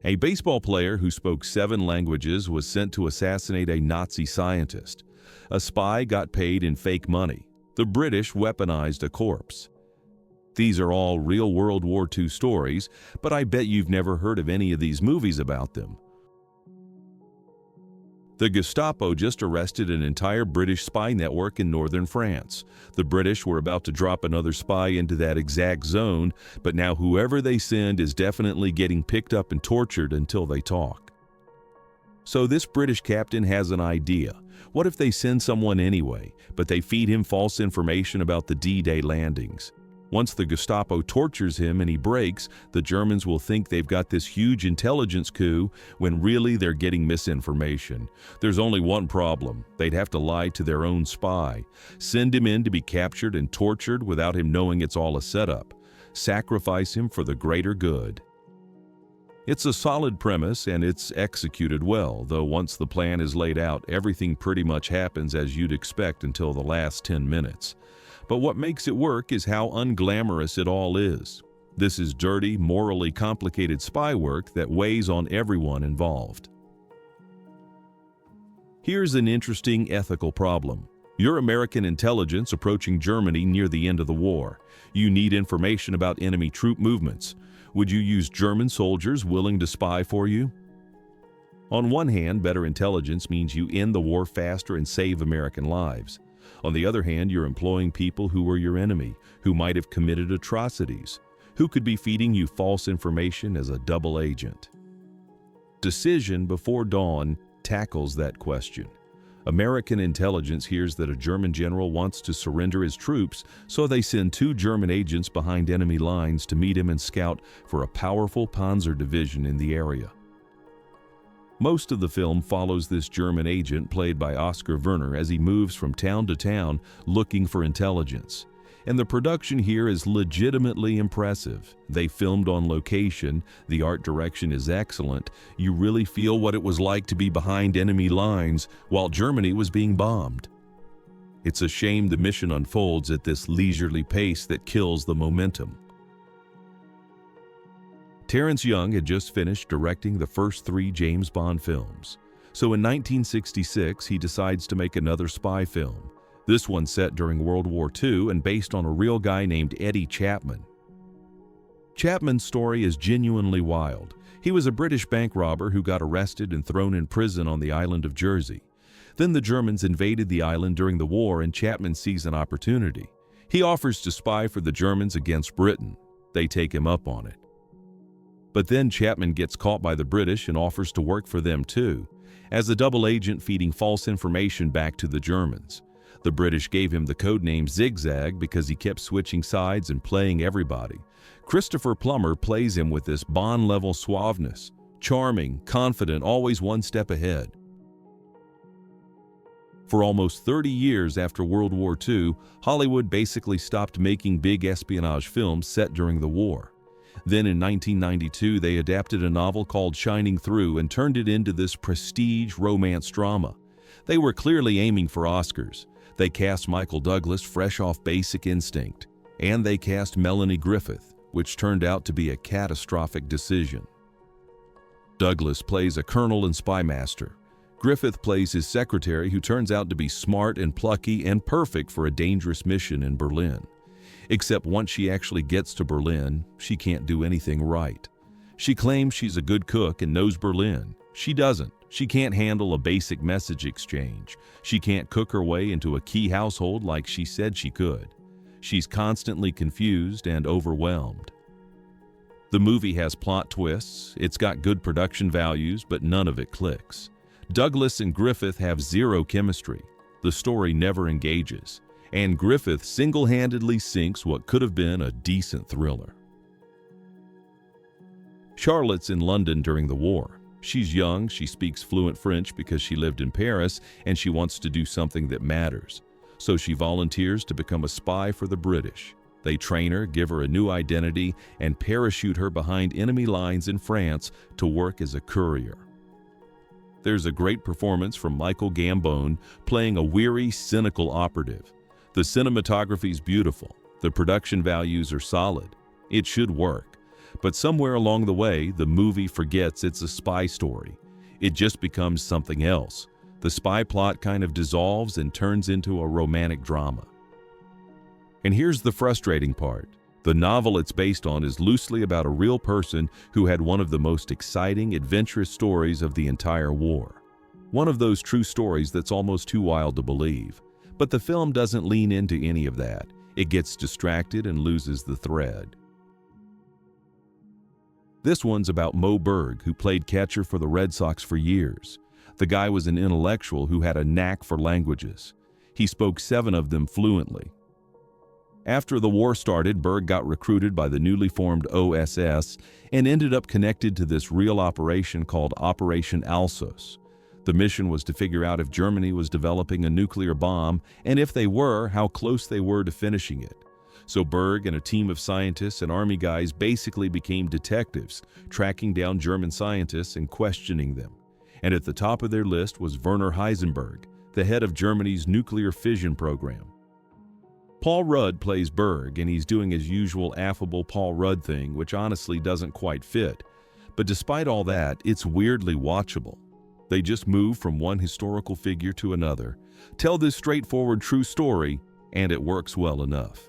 A baseball player who spoke 7 languages was sent to assassinate a Nazi scientist. A spy got paid in fake money. The British weaponized a corpse. These are all real World War II stories, but I bet you've never heard of any of these movies about them. The Gestapo just arrested an entire British spy network in northern France. The British were about to drop another spy into that exact zone, but now whoever they send is definitely getting picked up and tortured until they talk. So this British captain has an idea. What if they send someone anyway, but they feed him false information about the D-Day landings? Once the Gestapo tortures him and he breaks, the Germans will think they've got this huge intelligence coup when really they're getting misinformation. There's only one problem. They'd have to lie to their own spy. Send him in to be captured and tortured without him knowing it's all a setup. Sacrifice him for the greater good. It's a solid premise and it's executed well, though once the plan is laid out, everything pretty much happens as you'd expect until the last 10 minutes. But what makes it work is how unglamorous it all is. This is dirty, morally complicated spy work that weighs on everyone involved. Here's an interesting ethical problem. You're American intelligence approaching Germany near the end of the war. You need information about enemy troop movements. Would you use German soldiers willing to spy for you? On one hand, better intelligence means you end the war faster and save American lives. On the other hand, you're employing people who are your enemy, who might have committed atrocities, who could be feeding you false information as a double agent. Decision Before Dawn tackles that question. American intelligence hears that a German general wants to surrender his troops, so they send 2 German agents behind enemy lines to meet him and scout for a powerful Panzer division in the area. Most of the film follows this German agent played by Oskar Werner as he moves from town to town looking for intelligence. And the production here is legitimately impressive. They filmed on location, the art direction is excellent, you really feel what it was like to be behind enemy lines while Germany was being bombed. It's a shame the mission unfolds at this leisurely pace that kills the momentum. Terrence Young had just finished directing the first 3 James Bond films. So in 1966, he decides to make another spy film. This one set during World War II and based on a real guy named Eddie Chapman. Chapman's story is genuinely wild. He was a British bank robber who got arrested and thrown in prison on the island of Jersey. Then the Germans invaded the island during the war and Chapman sees an opportunity. He offers to spy for the Germans against Britain. They take him up on it. But then Chapman gets caught by the British and offers to work for them too, as a double agent feeding false information back to the Germans. The British gave him the codename Zigzag because he kept switching sides and playing everybody. Christopher Plummer plays him with this Bond-level suaveness. Charming, confident, always one step ahead. For almost 30 years after World War II, Hollywood basically stopped making big espionage films set during the war. Then in 1992, they adapted a novel called Shining Through and turned it into this prestige romance drama. They were clearly aiming for Oscars. They cast Michael Douglas fresh off Basic Instinct. And they cast Melanie Griffith, which turned out to be a catastrophic decision. Douglas plays a colonel and spy master. Griffith plays his secretary who turns out to be smart and plucky and perfect for a dangerous mission in Berlin. Except once she actually gets to Berlin, she can't do anything right. She claims she's a good cook and knows Berlin. She doesn't. She can't handle a basic message exchange. She can't cook her way into a key household like she said she could. She's constantly confused and overwhelmed. The movie has plot twists, it's got good production values, but none of it clicks. Douglas and Griffith have zero chemistry. The story never engages. And Griffith single-handedly sinks what could have been a decent thriller. Charlotte's in London during the war. She's young, she speaks fluent French because she lived in Paris, and she wants to do something that matters. So she volunteers to become a spy for the British. They train her, give her a new identity, and parachute her behind enemy lines in France to work as a courier. There's a great performance from Michael Gambon playing a weary, cynical operative. The cinematography is beautiful. The production values are solid. It should work. But somewhere along the way, the movie forgets it's a spy story. It just becomes something else. The spy plot kind of dissolves and turns into a romantic drama. And here's the frustrating part. The novel it's based on is loosely about a real person who had one of the most exciting, adventurous stories of the entire war. One of those true stories that's almost too wild to believe. But the film doesn't lean into any of that. It gets distracted and loses the thread. This one's about Mo Berg, who played catcher for the Red Sox for years. The guy was an intellectual who had a knack for languages. He spoke 7 of them fluently. After the war started, Berg got recruited by the newly formed OSS and ended up connected to this real operation called Operation Alsos. The mission was to figure out if Germany was developing a nuclear bomb, and if they were, how close they were to finishing it. So Berg and a team of scientists and army guys basically became detectives, tracking down German scientists and questioning them. And at the top of their list was Werner Heisenberg, the head of Germany's nuclear fission program. Paul Rudd plays Berg, and he's doing his usual affable Paul Rudd thing, which honestly doesn't quite fit. But despite all that, it's weirdly watchable. They just move from one historical figure to another, tell this straightforward true story, and it works well enough.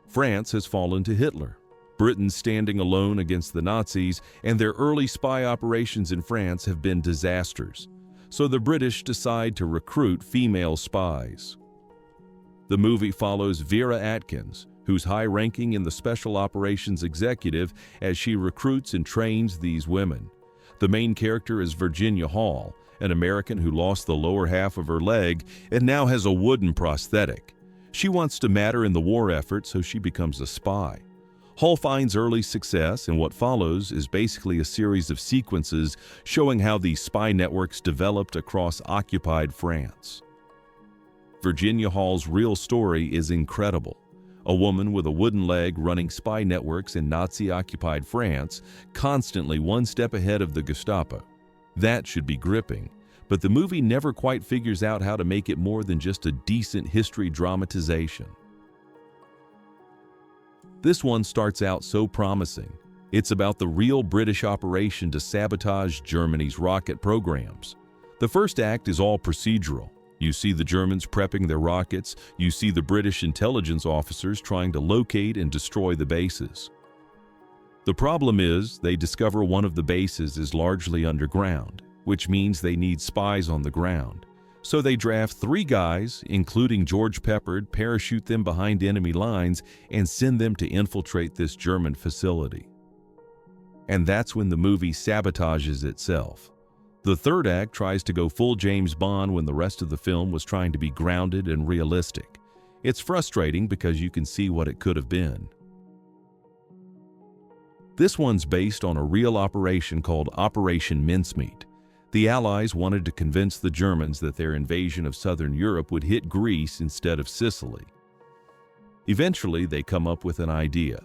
France has fallen to Hitler. Britain's standing alone against the Nazis, and their early spy operations in France have been disasters. So the British decide to recruit female spies. The movie follows Vera Atkins, who's high-ranking in the Special Operations Executive, as she recruits and trains these women. The main character is Virginia Hall, an American who lost the lower half of her leg and now has a wooden prosthetic. She wants to matter in the war effort, so she becomes a spy. Hall finds early success, and what follows is basically a series of sequences showing how these spy networks developed across occupied France. Virginia Hall's real story is incredible. A woman with a wooden leg running spy networks in Nazi-occupied France, constantly one step ahead of the Gestapo. That should be gripping, but the movie never quite figures out how to make it more than just a decent history dramatization. This one starts out so promising. It's about the real British operation to sabotage Germany's rocket programs. The first act is all procedural. You see the Germans prepping their rockets, you see the British intelligence officers trying to locate and destroy the bases. The problem is, they discover one of the bases is largely underground, which means they need spies on the ground. So they draft 3 guys, including George Peppard, parachute them behind enemy lines, and send them to infiltrate this German facility. And that's when the movie sabotages itself. The third act tries to go full James Bond when the rest of the film was trying to be grounded and realistic. It's frustrating because you can see what it could have been. This one's based on a real operation called Operation Mincemeat. The Allies wanted to convince the Germans that their invasion of southern Europe would hit Greece instead of Sicily. Eventually, they come up with an idea.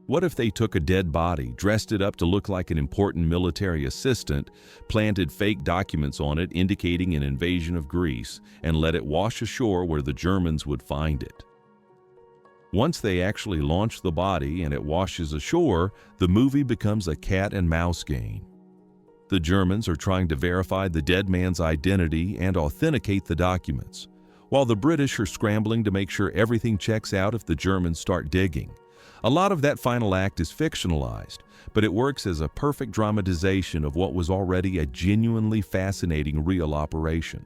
What if they took a dead body, dressed it up to look like an important military assistant, planted fake documents on it indicating an invasion of Greece, and let it wash ashore where the Germans would find it? Once they actually launch the body and it washes ashore, the movie becomes a cat and mouse game. The Germans are trying to verify the dead man's identity and authenticate the documents, while the British are scrambling to make sure everything checks out if the Germans start digging. A lot of that final act is fictionalized, but it works as a perfect dramatization of what was already a genuinely fascinating real operation.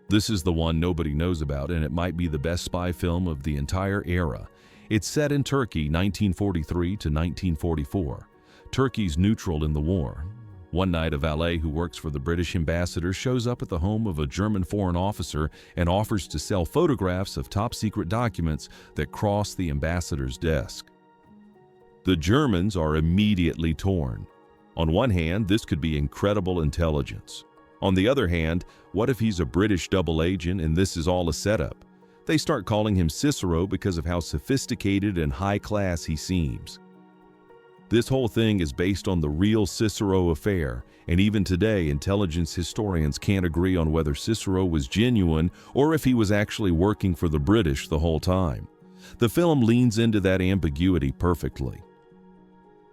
This is the one nobody knows about, and it might be the best spy film of the entire era. It's set in Turkey, 1943 to 1944. Turkey's neutral in the war. One night, a valet who works for the British ambassador shows up at the home of a German foreign officer and offers to sell photographs of top-secret documents that cross the ambassador's desk. The Germans are immediately torn. On one hand, this could be incredible intelligence. On the other hand, what if he's a British double agent and this is all a setup? They start calling him Cicero because of how sophisticated and high-class he seems. This whole thing is based on the real Cicero affair, and even today, intelligence historians can't agree on whether Cicero was genuine or if he was actually working for the British the whole time. The film leans into that ambiguity perfectly.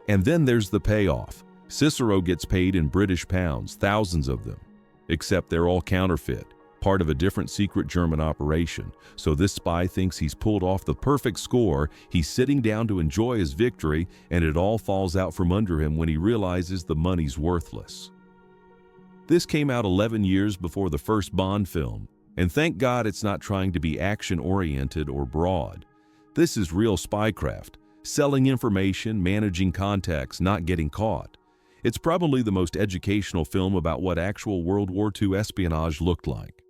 And then there's the payoff. Cicero gets paid in British pounds, thousands of them. Except they're all counterfeit, part of a different secret German operation. So this spy thinks he's pulled off the perfect score, he's sitting down to enjoy his victory, and it all falls out from under him when he realizes the money's worthless. This came out 11 years before the first Bond film, and thank God it's not trying to be action-oriented or broad. This is real spycraft, selling information, managing contacts, not getting caught. It's probably the most educational film about what actual World War II espionage looked like.